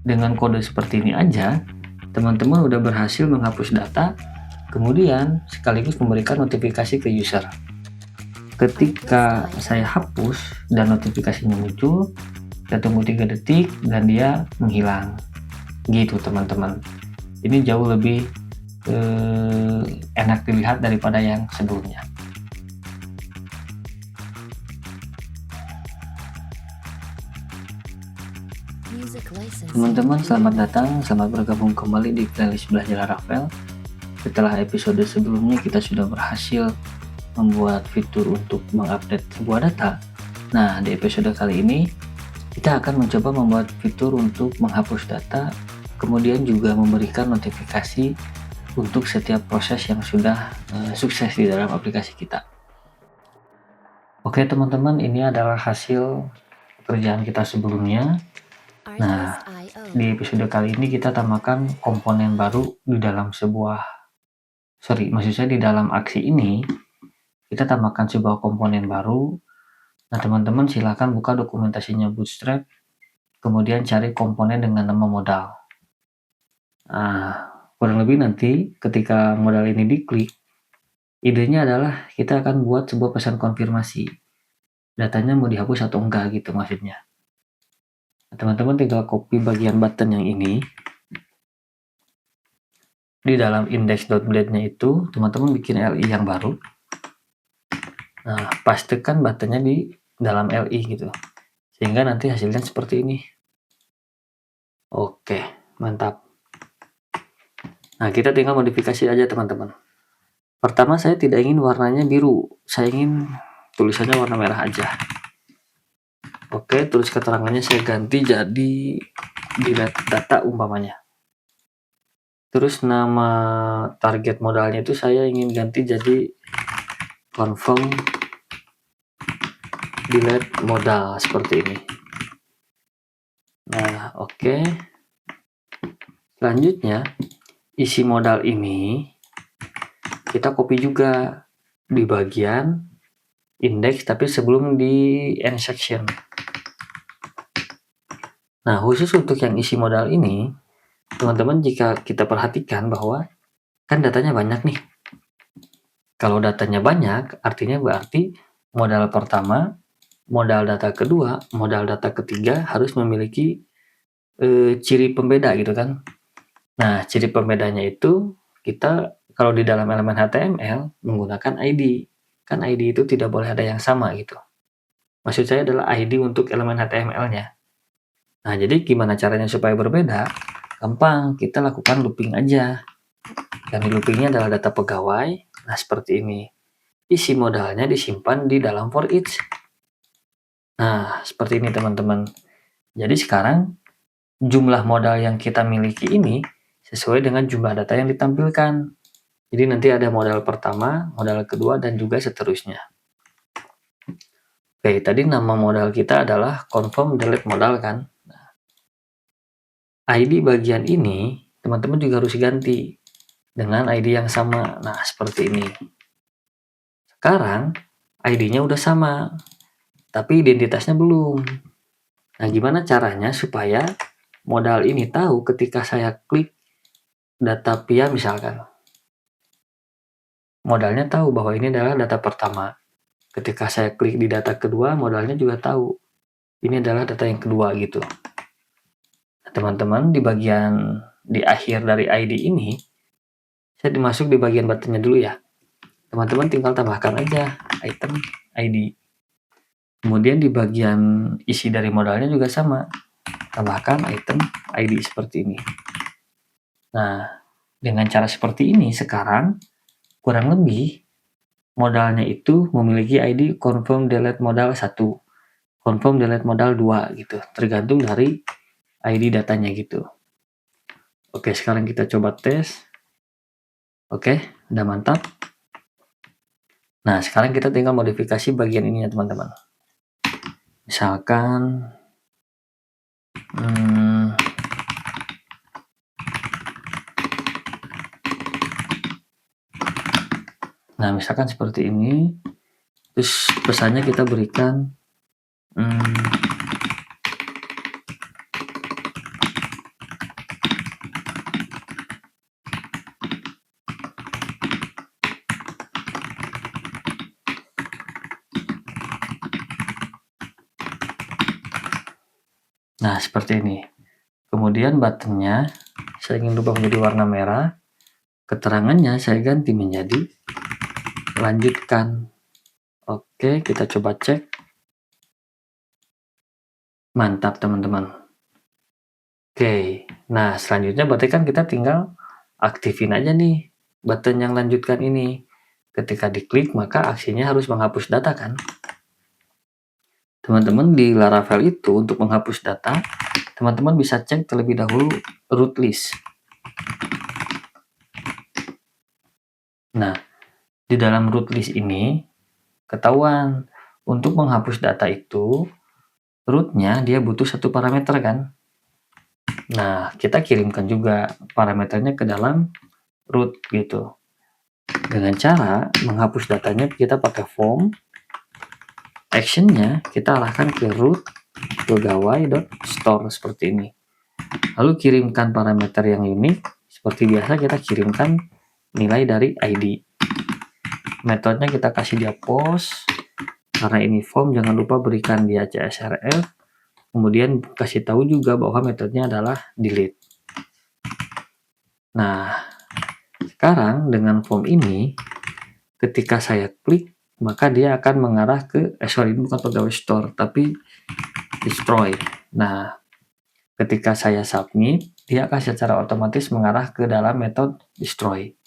Dengan kode seperti ini aja, teman-teman udah berhasil menghapus data, kemudian sekaligus memberikan notifikasi ke user. Ketika saya hapus dan notifikasinya muncul, saya tunggu 3 detik dan dia menghilang. Gitu teman-teman. Ini jauh lebih enak dilihat daripada yang sebelumnya. Teman-teman, selamat datang, selamat bergabung kembali di playlist Belajar Laravel. Setelah episode sebelumnya kita sudah berhasil membuat fitur untuk mengupdate sebuah data. Nah, di episode kali ini kita akan mencoba membuat fitur untuk menghapus data, kemudian juga memberikan notifikasi untuk setiap proses yang sudah sukses di dalam aplikasi kita. Oke teman-teman, ini adalah hasil pekerjaan kita sebelumnya. Nah, di episode kali ini kita tambahkan komponen baru di dalam di dalam aksi ini kita tambahkan sebuah komponen baru. Nah, teman-teman silakan buka dokumentasinya Bootstrap, kemudian cari komponen dengan nama modal. Nah, kurang lebih nanti ketika modal ini diklik, idenya adalah kita akan buat sebuah pesan konfirmasi. Datanya mau dihapus atau enggak gitu maksudnya. Teman-teman tinggal copy bagian button yang ini. Di dalam index.blade-nya itu, teman-teman bikin LI yang baru. Nah, pastikan buttonnya di dalam LI gitu. Sehingga nanti hasilnya seperti ini. Oke, mantap. Nah, kita tinggal modifikasi aja teman-teman. Pertama, saya tidak ingin warnanya biru. Saya ingin tulisannya warna merah aja. Oke, tulis keterangannya saya ganti jadi delete data umpamanya. Terus nama target modalnya itu saya ingin ganti jadi confirm delete modal seperti ini. Nah, oke. Selanjutnya, isi modal ini kita copy juga di bagian index tapi sebelum di end section. Nah, khusus untuk yang isi modal ini, teman-teman jika kita perhatikan bahwa kan datanya banyak nih. Kalau datanya banyak, artinya berarti modal pertama, modal data kedua, modal data ketiga harus memiliki ciri pembeda gitu kan. Nah, ciri pembedanya itu kita kalau di dalam elemen HTML menggunakan ID. Kan ID itu tidak boleh ada yang sama gitu. Maksud saya adalah ID untuk elemen HTML-nya. Nah, jadi gimana caranya supaya berbeda? Gampang, kita lakukan looping aja. Yang di loopingnya adalah data pegawai. Nah, seperti ini. Isi modalnya disimpan di dalam for each. Nah, seperti ini teman-teman. Jadi sekarang jumlah modal yang kita miliki ini sesuai dengan jumlah data yang ditampilkan. Jadi nanti ada modal pertama, modal kedua, dan juga seterusnya. Oke, tadi nama modal kita adalah confirm delete modal kan. ID bagian ini teman-teman juga harus ganti dengan ID yang sama. Nah, seperti ini. Sekarang ID-nya udah sama, tapi identitasnya belum. Nah, gimana caranya supaya modal ini tahu ketika saya klik data PIA misalkan. Modalnya tahu bahwa ini adalah data pertama. Ketika saya klik di data kedua, modalnya juga tahu. Ini adalah data yang kedua gitu. Nah, teman-teman di bagian di akhir dari ID ini, saya dimasuk di bagian buttonnya dulu ya. Teman-teman tinggal tambahkan aja item ID. Kemudian di bagian isi dari modalnya juga sama. Tambahkan item ID seperti ini. Nah, dengan cara seperti ini sekarang kurang lebih modalnya itu memiliki ID confirm delete modal 1, confirm delete modal 2 gitu, tergantung dari ID datanya gitu. Oke, sekarang kita coba tes. Oke, udah mantap. Nah, sekarang kita tinggal modifikasi bagian ini ya teman-teman. Misalkan nah, misalkan seperti ini. Terus pesannya kita berikan Nah, seperti ini. Kemudian buttonnya saya ingin rubah menjadi warna merah. Keterangannya saya ganti menjadi lanjutkan. Oke, kita coba cek. Mantap, teman-teman. Oke, nah selanjutnya berarti kan kita tinggal aktifin aja nih button yang lanjutkan ini. Ketika diklik, maka aksinya harus menghapus data kan. Teman-teman di Laravel itu untuk menghapus data, teman-teman bisa cek terlebih dahulu root list. Nah, di dalam root list ini ketahuan untuk menghapus data itu rootnya dia butuh satu parameter kan. Nah, kita kirimkan juga parameternya ke dalam root gitu. Dengan cara menghapus datanya kita pakai form, actionnya kita arahkan ke root pegawai.store seperti ini. Lalu kirimkan parameter yang unik, seperti biasa kita kirimkan nilai dari ID. Metodenya kita kasih dia post, karena ini form jangan lupa berikan dia CSRF, kemudian kasih tahu juga bahwa metodenya adalah delete. Nah, sekarang dengan form ini, ketika saya klik, maka dia akan mengarah ke, sorry, bukan pegawai store, tapi destroy. Nah, ketika saya submit, dia akan secara otomatis mengarah ke dalam metode destroy.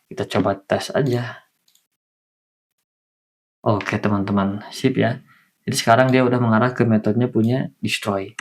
Kita coba tes aja. Oke teman-teman, sip ya. Jadi sekarang dia udah mengarah ke metodenya punya destroy.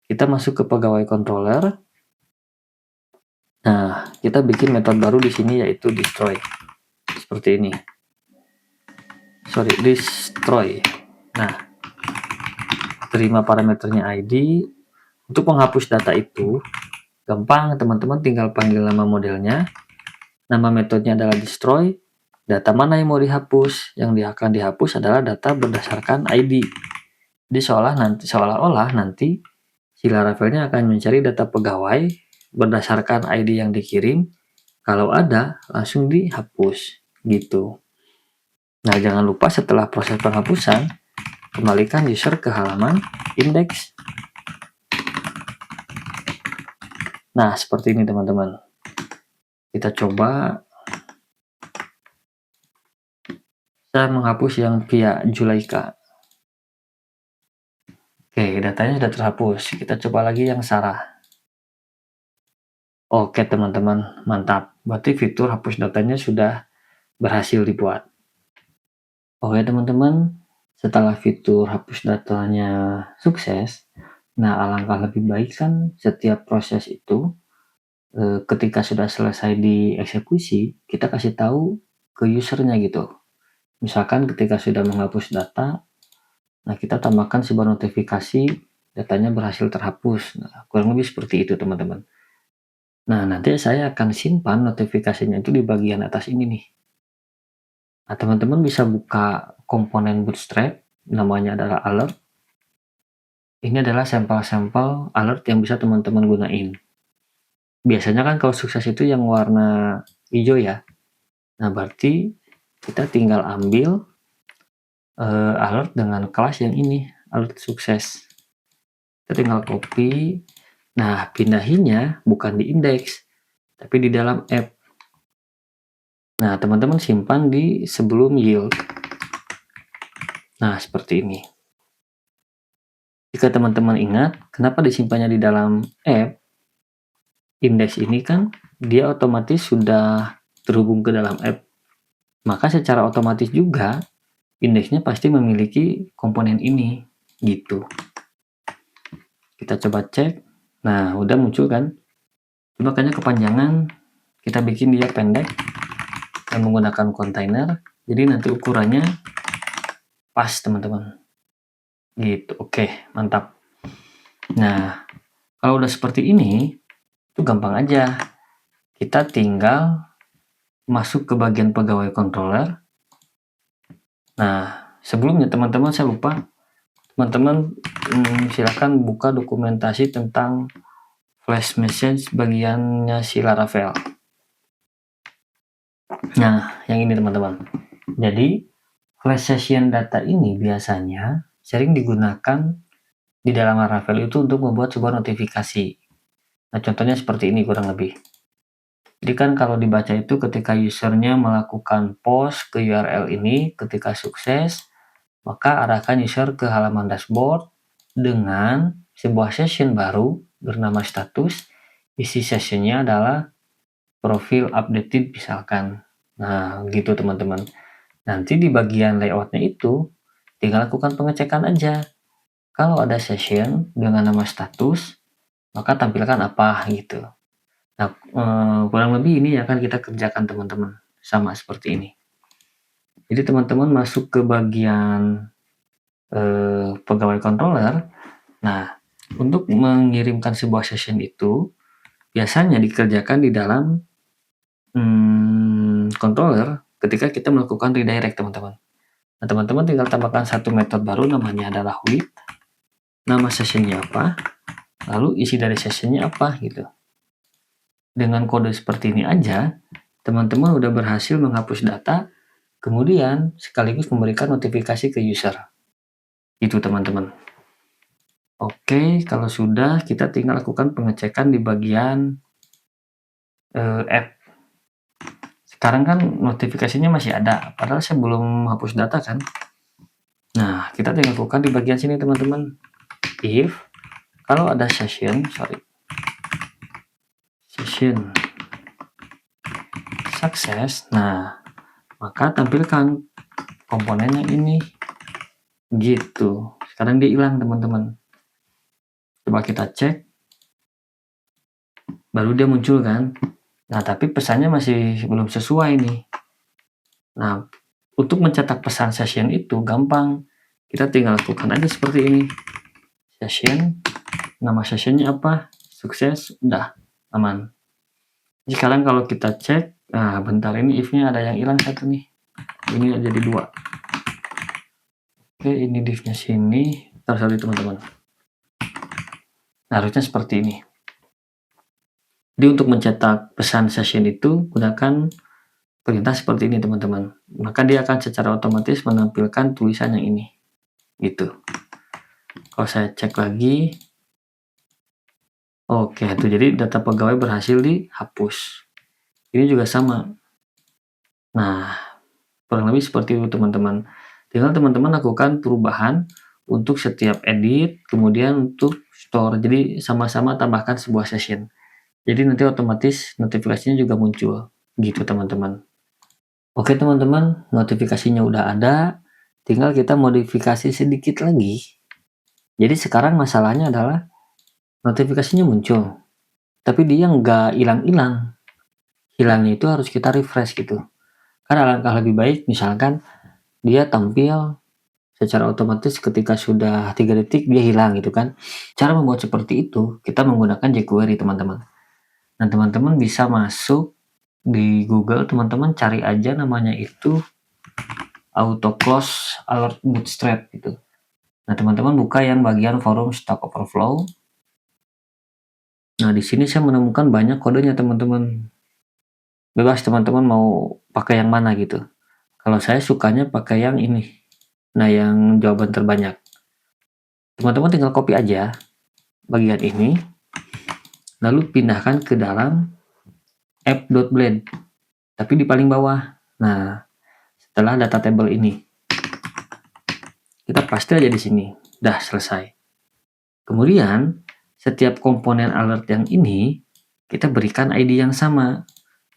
Kita masuk ke pegawai controller. Nah, kita bikin metode baru di sini yaitu destroy. Seperti ini. Sorry, destroy. Nah, terima parameternya ID. Untuk menghapus data itu, gampang teman-teman tinggal panggil nama modelnya. Nama metodenya adalah destroy. Data mana yang mau dihapus? Yang akan dihapus adalah data berdasarkan ID. Jadi seolah-olah nanti si Laravelnya akan mencari data pegawai berdasarkan ID yang dikirim. Kalau ada, langsung dihapus. Gitu. Nah, jangan lupa setelah proses penghapusan, kembalikan user ke halaman index. Nah, seperti ini teman-teman. Kita coba. Saya menghapus yang via Zulaika. Oke, datanya sudah terhapus. Kita coba lagi yang Sarah. Oke teman-teman, mantap. Berarti fitur hapus datanya sudah berhasil dibuat. Oke teman-teman, setelah fitur hapus datanya sukses, nah alangkah lebih baik kan setiap proses itu ketika sudah selesai dieksekusi, kita kasih tahu ke usernya gitu. Misalkan ketika sudah menghapus data, nah kita tambahkan sebuah notifikasi datanya berhasil terhapus. Nah, kurang lebih seperti itu teman-teman. Nah, nanti saya akan simpan notifikasinya itu di bagian atas ini nih. Nah, teman-teman bisa buka komponen Bootstrap, namanya adalah alert. Ini adalah sampel-sampel alert yang bisa teman-teman gunain. Biasanya kan kalau sukses itu yang warna hijau ya. Nah, berarti kita tinggal ambil alert dengan kelas yang ini, alert sukses. Kita tinggal copy. Nah, pindahinnya bukan di index, tapi di dalam app. Nah, teman-teman simpan di sebelum yield. Nah, seperti ini. Jika teman-teman ingat, kenapa disimpannya di dalam app, indeks ini kan dia otomatis sudah terhubung ke dalam app. Maka secara otomatis juga, indeksnya pasti memiliki komponen ini, gitu. Kita coba cek. Nah, udah muncul kan? Makanya kepanjangan, kita bikin dia pendek dan menggunakan kontainer. Jadi nanti ukurannya pas, teman-teman. Gitu, oke, mantap. Nah, kalau udah seperti ini, itu gampang aja. Kita tinggal masuk ke bagian pegawai controller. Nah, sebelumnya teman-teman saya lupa. Teman-teman silakan buka dokumentasi tentang flash message bagiannya si Laravel. Nah, yang ini teman-teman. Jadi, flash session data ini biasanya sering digunakan di dalam Laravel itu untuk membuat sebuah notifikasi. Nah, contohnya seperti ini kurang lebih. Jadi kan kalau dibaca itu ketika usernya melakukan post ke URL ini, ketika sukses, maka arahkan user ke halaman dashboard dengan sebuah session baru bernama status. Isi sessionnya adalah profil updated misalkan. Nah, gitu teman-teman. Nanti di bagian layoutnya itu, tinggal lakukan pengecekan aja. Kalau ada session dengan nama status, maka tampilkan apa gitu. Nah, kurang lebih ini akan kita kerjakan teman-teman, sama seperti ini. Jadi teman-teman masuk ke bagian pegawai controller. Nah, untuk mengirimkan sebuah session itu, biasanya dikerjakan di dalam controller ketika kita melakukan redirect teman-teman. Nah, teman-teman tinggal tambahkan satu metode baru, namanya adalah with. Nama sessionnya apa, lalu isi dari sessionnya apa gitu. Dengan kode seperti ini aja, teman-teman udah berhasil menghapus data, kemudian sekaligus memberikan notifikasi ke user. Itu teman-teman. Oke, kalau sudah, kita tinggal lakukan pengecekan di bagian app. Sekarang kan notifikasinya masih ada, padahal saya belum hapus data kan. Nah, kita tinggal lakukan di bagian sini teman-teman. If kalau ada session sukses, nah maka tampilkan komponennya ini gitu. Sekarang dia hilang teman-teman. Coba kita cek, baru dia muncul kan. Nah, tapi pesannya masih belum sesuai nih. Nah, untuk mencetak pesan session itu gampang. Kita tinggal lakukan aja seperti ini. Session, nama sessionnya apa, sukses, udah aman. Sekarang kalau kita cek, nah bentar ini if-nya ada yang hilang satu nih. Ini jadi 2. Oke, ini div-nya sini. Sorry teman-teman. Nah, harusnya seperti ini. Jadi untuk mencetak pesan session itu gunakan perintah seperti ini teman-teman. Maka dia akan secara otomatis menampilkan tulisan yang ini. Gitu. Kalau saya cek lagi, oke, itu jadi data pegawai berhasil dihapus. Ini juga sama. Nah, kurang lebih seperti itu teman-teman. Tinggal teman-teman lakukan perubahan untuk setiap edit, kemudian untuk store. Jadi sama-sama tambahkan sebuah session. Jadi nanti otomatis notifikasinya juga muncul. Gitu teman-teman. Oke teman-teman, notifikasinya udah ada. Tinggal kita modifikasi sedikit lagi. Jadi sekarang masalahnya adalah notifikasinya muncul, tapi dia nggak hilang-hilang. Hilangnya itu harus kita refresh gitu. Kan alangkah lebih baik misalkan dia tampil secara otomatis ketika sudah 3 detik dia hilang gitu kan. Cara membuat seperti itu kita menggunakan jQuery teman-teman. Nah, teman-teman bisa masuk di Google, teman-teman cari aja namanya itu auto close alert bootstrap gitu. Nah, teman-teman buka yang bagian forum Stack Overflow. Nah, di sini saya menemukan banyak kodenya teman-teman. Bebas teman-teman mau pakai yang mana gitu. Kalau saya sukanya pakai yang ini. Nah, yang jawaban terbanyak. Teman-teman tinggal copy aja bagian ini, lalu pindahkan ke dalam app.blend, tapi di paling bawah. Nah, setelah data table ini, kita paste aja di sini. Dah selesai. Kemudian, setiap komponen alert yang ini, kita berikan ID yang sama.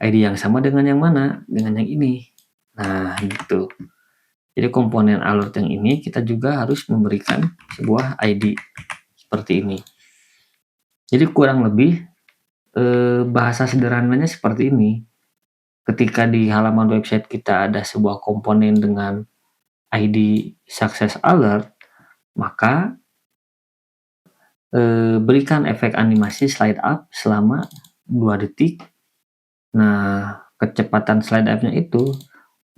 ID yang sama dengan yang mana? Dengan yang ini. Nah, gitu. Jadi komponen alert yang ini kita juga harus memberikan sebuah ID seperti ini. Jadi kurang lebih bahasa sederhananya seperti ini. Ketika di halaman website kita ada sebuah komponen dengan ID success alert, maka berikan efek animasi slide up selama 2 detik. Nah, kecepatan slide up-nya itu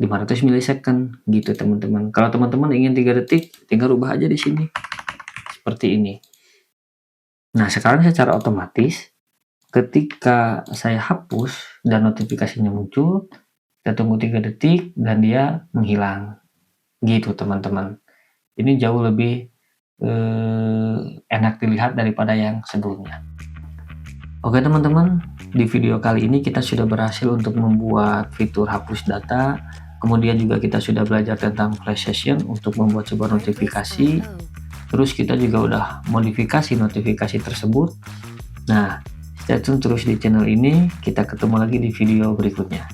500 milisecond gitu teman-teman. Kalau teman-teman ingin 3 detik, tinggal rubah aja di sini. Seperti ini. Nah, sekarang secara otomatis ketika saya hapus dan notifikasinya muncul, kita tunggu 3 detik dan dia menghilang. Gitu teman-teman. Ini jauh lebih enak dilihat daripada yang sebelumnya. Oke teman-teman, di video kali ini kita sudah berhasil untuk membuat fitur hapus data. Kemudian juga kita sudah belajar tentang flash session untuk membuat sebuah notifikasi. Terus kita juga udah modifikasi notifikasi tersebut. Nah, stay tune terus di channel ini. Kita ketemu lagi di video berikutnya.